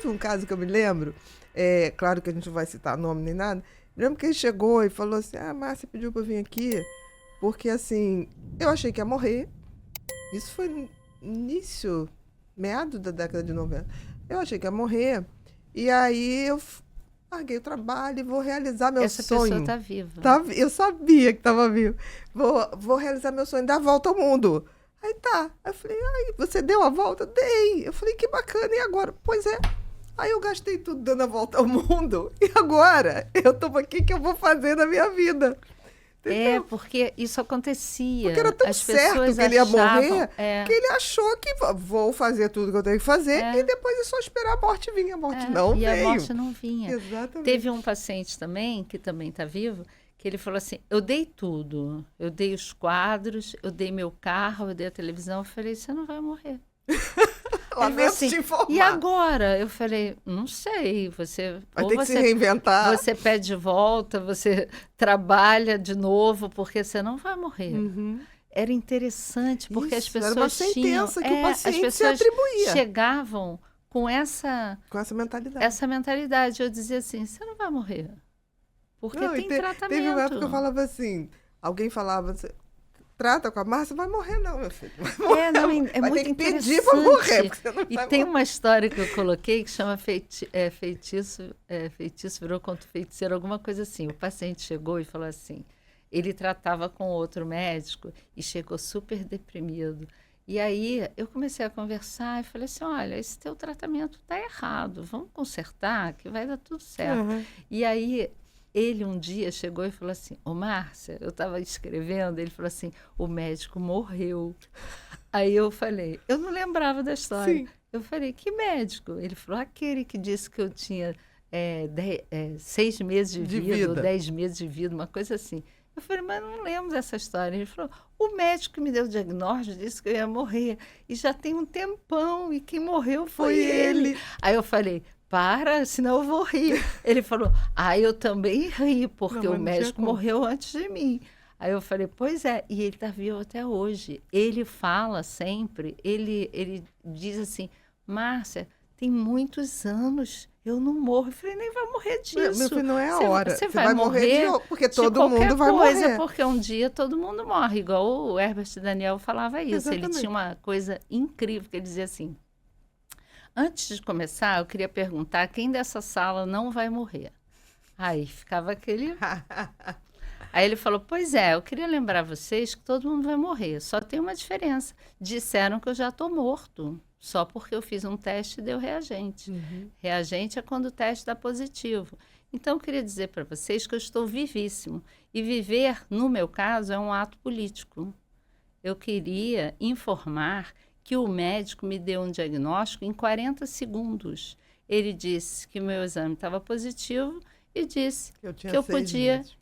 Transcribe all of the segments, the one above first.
teve um caso que eu me lembro, claro que a gente não vai citar nome nem nada, me lembro que ele chegou e falou assim, Márcia pediu pra eu vir aqui, porque assim, eu achei que ia morrer. Isso foi no início, meado da década de 90. Eu achei que ia morrer. E aí eu larguei o trabalho e vou realizar meu Essa sonho. pessoa está viva. Eu sabia que estava vivo. Vou realizar meu sonho, dar a volta ao mundo. Aí tá. Aí eu falei, você deu a volta? Dei. Eu falei, que bacana. E agora? Pois é. Aí eu gastei tudo dando a volta ao mundo. E agora? Eu tô aqui, o que eu vou fazer na minha vida? Entendeu? Porque isso acontecia. Porque era tão As certo pessoas que ele ia achavam, morrer, que ele achou que vou fazer tudo que eu tenho que fazer e depois é só esperar a morte vir. A morte não e veio. a morte não vinha. Exatamente. Teve um paciente também, que também está vivo, que ele falou assim, eu dei tudo. Eu dei os quadros, eu dei meu carro, eu dei a televisão. Eu falei, você não vai morrer. Lamento assim, te informar. E agora? Eu falei, não sei. Você vai ter que se reinventar. Você pede de volta, você trabalha de novo, porque você não vai morrer. Uhum. Era interessante, porque as pessoas era uma sentença que o paciente se atribuía. Chegavam com essa mentalidade. Essa mentalidade. Eu dizia assim, você não vai morrer. Porque não, tem tratamento. Teve uma época que eu falava assim, alguém falava assim, trata com a Márcia, vai morrer não, meu filho. Vai muito ter que interessante. pedir para morrer. E tem uma história que eu coloquei que chama feitiço virou contra o feiticeiro, alguma coisa assim. O paciente chegou e falou assim, ele tratava com outro médico e chegou super deprimido. E aí eu comecei a conversar e falei assim, olha, esse teu tratamento está errado, vamos consertar que vai dar tudo certo. Uhum. E aí ele um dia chegou e falou assim, Márcia, eu estava escrevendo, ele falou assim, o médico morreu. Aí eu falei, eu não lembrava da história. Sim. Eu falei, que médico? Ele falou, aquele que disse que eu tinha 6 meses de vida ou 10 meses de vida, uma coisa assim. Eu falei, mas não lembro dessa história. Ele falou, o médico que me deu o diagnóstico disse que eu ia morrer. E já tem um tempão, e quem morreu foi ele. Aí eu falei, senão eu vou rir. Ele falou, eu também ri, porque o médico morreu antes de mim. Aí eu falei, pois é, e ele está vivo até hoje. Ele fala sempre, ele diz assim, Márcia, tem muitos anos, eu não morro. Eu falei, nem vai morrer disso. Meu filho, não é a hora. Você vai morrer porque todo mundo vai morrer. Porque um dia todo mundo morre, igual o Herbert Daniel falava isso. Exatamente. Ele tinha uma coisa incrível, que ele dizia assim, antes de começar, eu queria perguntar quem dessa sala não vai morrer. Aí ficava aquele... Aí ele falou, pois é, eu queria lembrar vocês que todo mundo vai morrer, só tem uma diferença. Disseram que eu já estou morto, só porque eu fiz um teste e deu reagente. Uhum. Reagente é quando o teste dá positivo. Então, eu queria dizer para vocês que eu estou vivíssimo. E viver, no meu caso, é um ato político. Eu queria informar que o médico me deu um diagnóstico em 40 segundos. Ele disse que o meu exame estava positivo e disse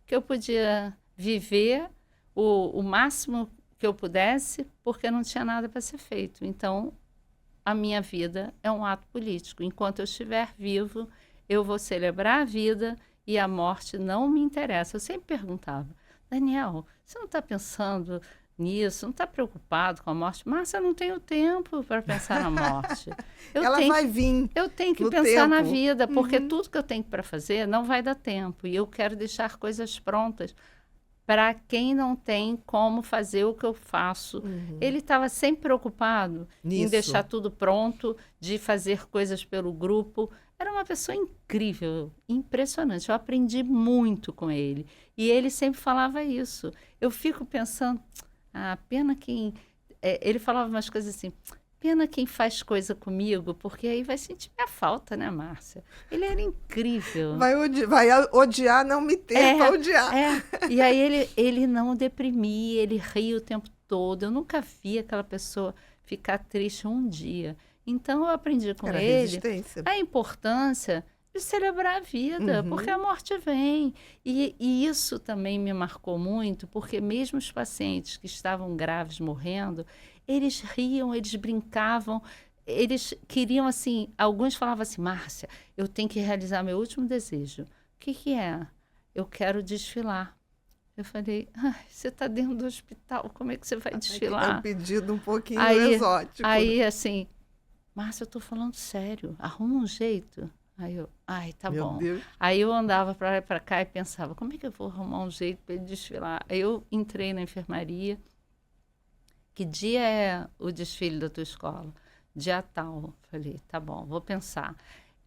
que eu podia viver o máximo que eu pudesse, porque não tinha nada para ser feito. Então, a minha vida é um ato político. Enquanto eu estiver vivo, eu vou celebrar a vida e a morte não me interessa. Eu sempre perguntava, Daniel, você não está pensando nisso, não está preocupado com a morte? Márcia, eu não tenho tempo para pensar na morte. Ela vai vir. Eu tenho que pensar na vida, porque tudo que eu tenho para fazer não vai dar tempo. E eu quero deixar coisas prontas para quem não tem como fazer o que eu faço. Ele estava sempre preocupado em deixar tudo pronto, de fazer coisas pelo grupo. Era uma pessoa incrível, impressionante. Eu aprendi muito com ele. E ele sempre falava isso. Eu fico pensando, pena quem... ele falava umas coisas assim, pena quem faz coisa comigo, porque aí vai sentir minha falta, né, Márcia? Ele era incrível. Vai odiar, não me ter para odiar. E aí ele não deprimia, ele ria o tempo todo. Eu nunca vi aquela pessoa ficar triste um dia. Então, eu aprendi com ele a importância de celebrar a vida, porque a morte vem. E isso também me marcou muito, porque mesmo os pacientes que estavam graves morrendo, eles riam, eles brincavam, eles queriam assim, alguns falavam assim, Márcia, eu tenho que realizar meu último desejo. O que é? Eu quero desfilar. Eu falei, você está dentro do hospital, como é que você vai desfilar? É um pedido um pouquinho exótico. Aí, assim, Márcia, eu tô falando sério, arruma um jeito. Aí eu, ai, tá Meu bom. Deus. Aí eu andava para lá e para cá e pensava, como é que eu vou arrumar um jeito para ele desfilar? Aí eu entrei na enfermaria. Que dia é o desfile da tua escola? Dia tal. Falei, tá bom, vou pensar.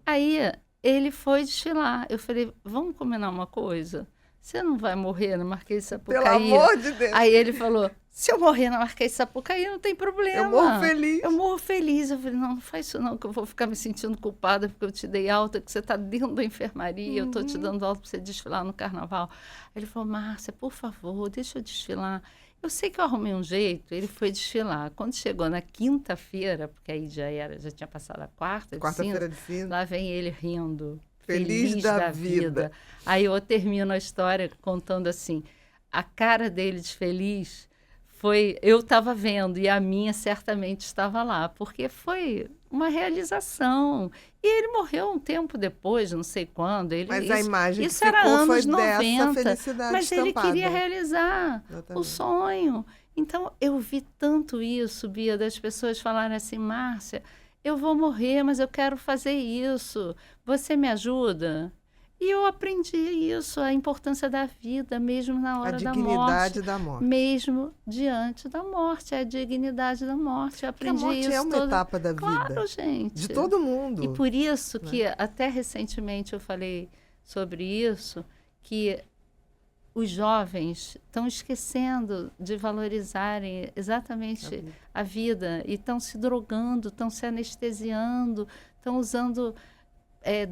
Aí ele foi desfilar. Eu falei, vamos combinar uma coisa? Você não vai morrer na Marquês de Pelo Sapucaí? amor de Deus. Aí ele falou, se eu morrer na Marquês de Sapucaí, não tem problema. Eu morro feliz. Eu morro feliz. Eu falei, não, não faz isso não, que eu vou ficar me sentindo culpada porque eu te dei alta, que você está dentro da enfermaria, eu estou te dando alta para você desfilar no carnaval. Aí ele falou, Márcia, por favor, deixa eu desfilar. Eu sei que eu arrumei um jeito, ele foi desfilar. Quando chegou na quinta-feira, porque aí já tinha passado a Quarta-feira de cinza. lá vem ele rindo, Feliz da vida. Aí eu termino a história contando assim, a cara dele de feliz foi, eu estava vendo e a minha certamente estava lá, porque foi uma realização. E ele morreu um tempo depois, não sei quando. Mas a imagem isso que era ficou anos foi 90, dessa felicidade mas ele estampada. queria realizar o Exatamente. sonho. Então, eu vi tanto isso, Bia, das pessoas falarem assim, Márcia, eu vou morrer, mas eu quero fazer isso. Você me ajuda? E eu aprendi isso, a importância da vida, mesmo na hora da morte. A dignidade da morte. Mesmo diante da morte, a dignidade da morte. Eu Porque a aprendi morte isso. é uma etapa da vida. Claro, gente. De todo mundo. E por isso que, até recentemente eu falei sobre isso, que os jovens estão esquecendo de valorizarem exatamente a vida e estão se drogando, estão se anestesiando, estão usando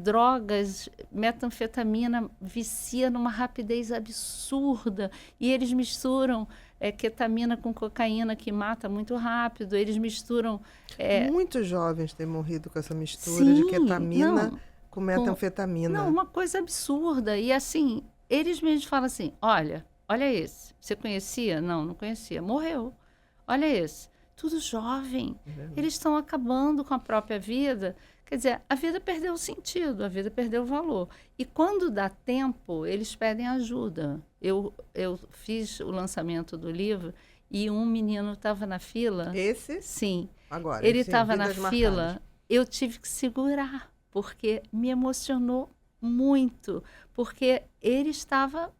drogas, metanfetamina vicia numa rapidez absurda e eles misturam ketamina com cocaína que mata muito rápido, eles misturam... Muitos jovens têm morrido com essa mistura Sim, de ketamina com metanfetamina. Não, uma coisa absurda. E assim, eles mesmos falam assim, olha esse, você conhecia? Não, não conhecia, morreu. Olha esse, tudo jovem. Eles estão acabando com a própria vida. Quer dizer, a vida perdeu sentido, a vida perdeu valor. E quando dá tempo, eles pedem ajuda. Eu fiz o lançamento do livro e um menino estava na fila. Esse? Sim. Agora, ele estava na Vidas fila, Marcadas. eu tive que segurar, porque me emocionou muito, porque ele estava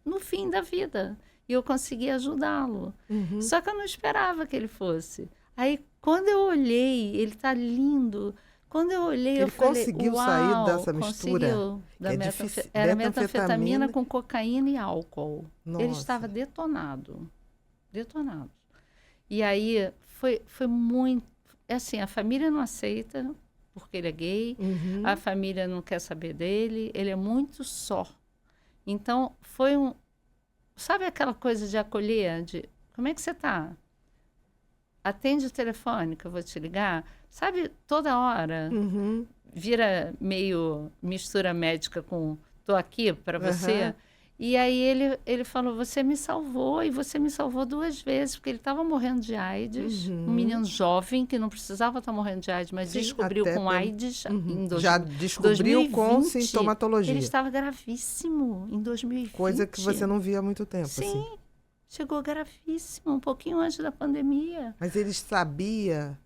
no fim da vida e eu consegui ajudá-lo. Uhum. Só que eu não esperava que ele fosse. Aí, quando eu olhei, ele está lindo. Quando eu olhei, eu falei, conseguiu uau, sair dessa mistura? Conseguiu. Difícil. Era metanfetamina com cocaína e álcool. Nossa. Ele estava detonado. Detonado. E aí, foi muito... Assim, a família não aceita, porque ele é gay. Uhum. A família não quer saber dele. Ele é muito só. Então, foi um... Sabe aquela coisa de acolher? De, como é que você está? Atende o telefone que eu vou te ligar. Sabe, toda hora vira meio mistura médica com tô aqui para você. E aí ele falou, você me salvou, e você me salvou 2 vezes, porque ele estava morrendo de AIDS, um menino jovem que não precisava estar morrendo de AIDS, mas descobriu com AIDS em Já descobriu 2020, com sintomatologia. Ele estava gravíssimo em 2020. Coisa que você não via há muito tempo. Sim, assim. chegou gravíssimo, um pouquinho antes da pandemia. Mas ele sabia...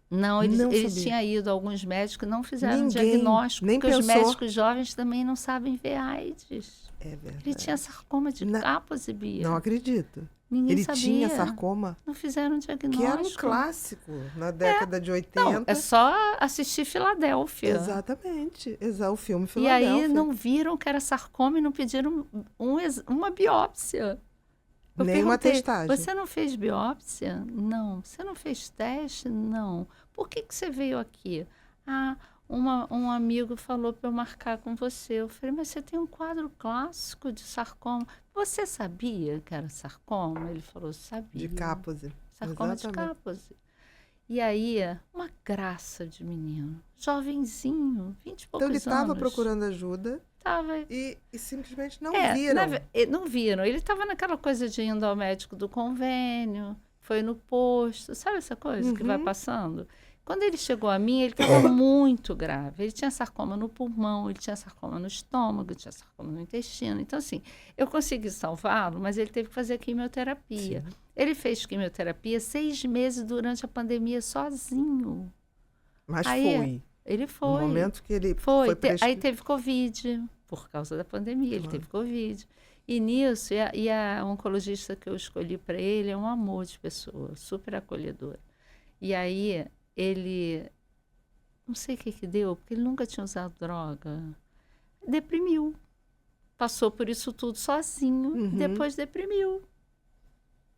Não, eles sabia. tinham ido a alguns médicos, não fizeram Ninguém, diagnóstico, nem porque os pensou. médicos jovens também não sabem ver AIDS. É verdade. Ele tinha sarcoma de Kaposi, Bia. Não acredito. Ninguém Ele sabia. tinha sarcoma? Não fizeram diagnóstico. Que era um clássico na década de 80. Não, é só assistir Filadélfia. Exatamente. O filme E Filadélfia. aí não viram que era sarcoma e não pediram uma biópsia. Eu Nem uma perguntei, testagem. você não fez biópsia? Não. Você não fez teste? Não. Por que você veio aqui? Ah, um amigo falou para eu marcar com você. Eu falei, mas você tem um quadro clássico de sarcoma. Você sabia que era sarcoma? Ele falou, sabia. De Kaposi. Sarcoma de Kaposi. E aí, uma graça de menino. Jovenzinho, 20 e poucos Então ele estava anos. procurando ajuda. Tava. E simplesmente não viram. Não viram. Ele estava naquela coisa de indo ao médico do convênio, foi no posto, sabe essa coisa que vai passando? Quando ele chegou a mim, ele estava muito grave. Ele tinha sarcoma no pulmão, ele tinha sarcoma no estômago, tinha sarcoma no intestino. Então, assim, eu consegui salvá-lo, mas ele teve que fazer quimioterapia. Sim. Ele fez quimioterapia 6 meses durante a pandemia sozinho. Mas Aí foi. ele No foi. momento que ele Foi. foi Aí teve Covid, por causa da pandemia, ele teve Covid. E nisso, a oncologista que eu escolhi para ele é um amor de pessoa, super acolhedora. E aí ele, não sei o que deu, porque ele nunca tinha usado droga, deprimiu. Passou por isso tudo sozinho, depois deprimiu.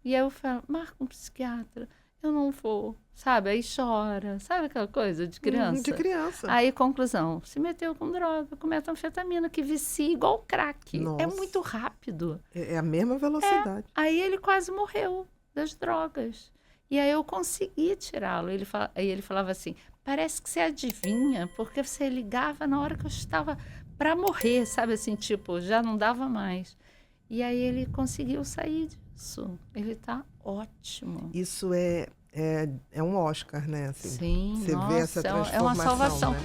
E aí eu falo, marca um psiquiatra. Eu não vou, sabe? Aí chora, sabe aquela coisa de criança? De criança. Aí, conclusão, se meteu com droga, com metanfetamina, que vicia igual crack. Nossa. É muito rápido. É a mesma velocidade. Aí ele quase morreu das drogas. E aí eu consegui tirá-lo. Aí ele falava assim, parece que você adivinha, porque você ligava na hora que eu estava para morrer, sabe assim, tipo, já não dava mais. E aí ele conseguiu sair disso. Ele está ótimo. Isso é um Oscar, né? Assim, Sim, você nossa, vê essa transformação, é uma salvação. né?